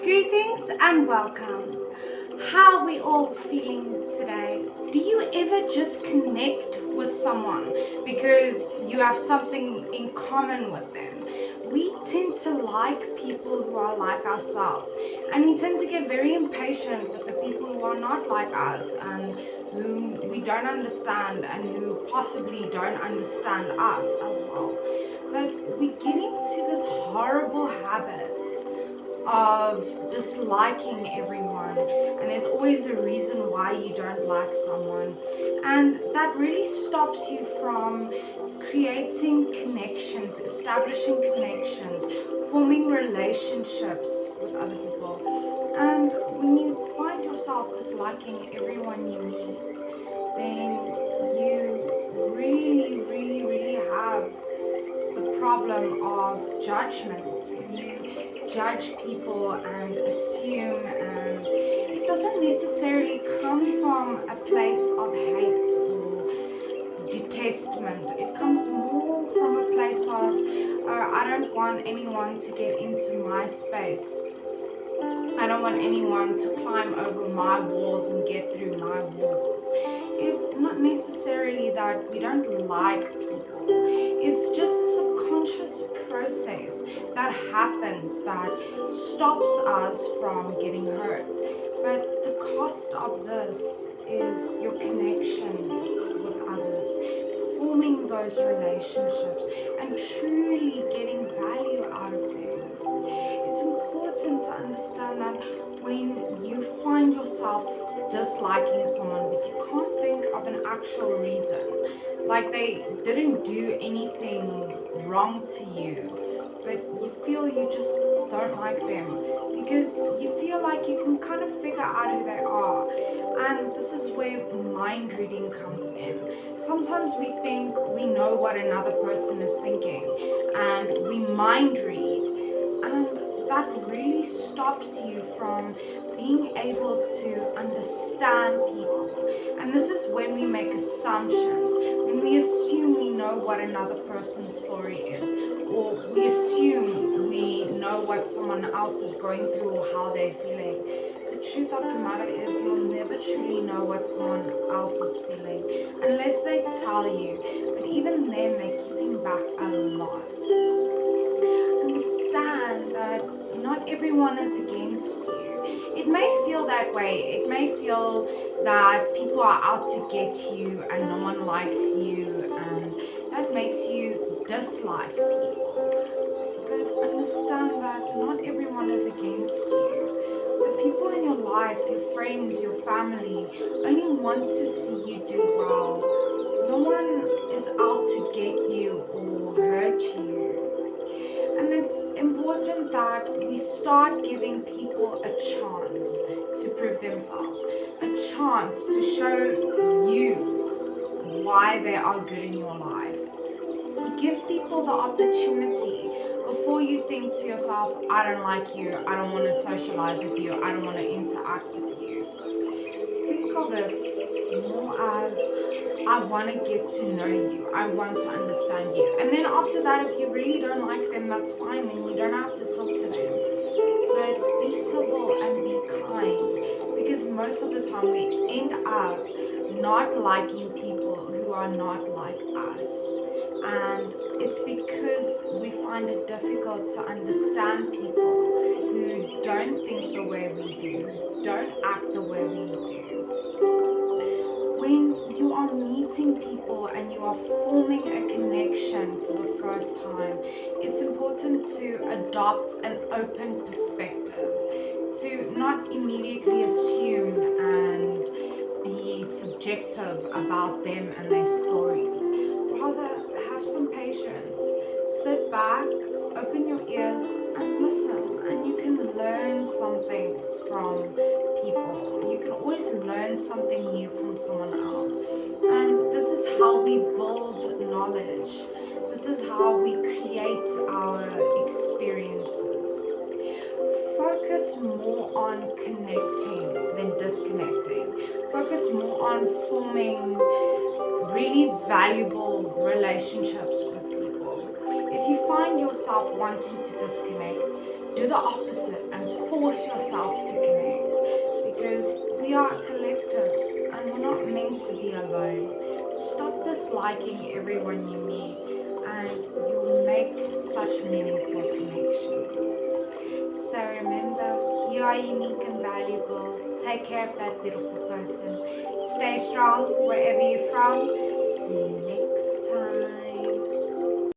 Greetings and welcome. How are we all feeling today? Do you ever just connect with someone because you have something in common with them? We tend to like people who are like ourselves, and we tend to get very impatient with the people who are not like us and whom we don't understand and who possibly don't understand us as well. But we get into this horrible habit of disliking everyone, and there's always a reason why you don't like someone, and that really stops you from creating connections, establishing connections, forming relationships with other people. And when you find yourself disliking everyone you meet, then you really have the problem of judgment. You judge people and assume, and it doesn't necessarily come from a place of hate or detestment. It comes more from a place of, I don't want anyone to get into my space. I don't want anyone to climb over my walls and get through my walls. It's not necessarily that we don't like people. It's just a subconscious process that happens that stops us from getting hurt. But the cost of this is your connections with others, forming those relationships and truly getting value out of them. It's important to understand that when you find yourself disliking someone but you can't think of an actual reason, like they didn't do anything wrong to you, but you feel you just don't like them because you feel like you can kind of figure out who they are. And this is where mind reading comes in. Sometimes we think we know what another person is thinking and we mind read, and that really stops you from being able to understand people. And this is when we make assumptions, when we assume we know what another person's story is, or we assume we know what someone else is going through or how they're feeling. The truth of the matter is you'll never truly know what someone else is feeling unless they tell you, but even then they're keeping back a lot. Understand that not everyone is against you. It may feel that way. It may feel that people are out to get you and no one likes you, and that makes you dislike people. But understand that not everyone is against you. The people in your life, your friends, your family, only want to see you do well. No one is out to get you or hurt you. And it's important that we start giving people a chance to prove themselves, a chance to show you why they are good in your life. Give people the opportunity before you think to yourself, I don't like you, I don't want to socialize with you, I don't want to interact with you. Think of it more as, I want to get to know you. I want to understand you. And then after that, if you really don't like them, that's fine. Then you don't have to talk to them. But be civil and be kind. Because most of the time we end up not liking people who are not like us. And it's because we find it difficult to understand people who don't think the way we do, who don't act the way we do. When you are meeting people and you are forming a connection for the first time, it's important to adopt an open perspective, to not immediately assume and be subjective about them and their stories. Rather, have some patience. Sit back, open your ears and listen, and you can learn something from people. You can always learn something new from someone else. And this is how we build knowledge. This is how we create our experiences. Focus more on connecting than disconnecting. Focus more on forming really valuable relationships with people. If you find yourself wanting to disconnect, do the opposite and force yourself to connect, because we are a collective and we're not meant to be alone. Stop disliking everyone you meet and you'll make such meaningful connections. So remember, you are unique and valuable. Take care of that beautiful person. Stay strong wherever you're from. See you next time.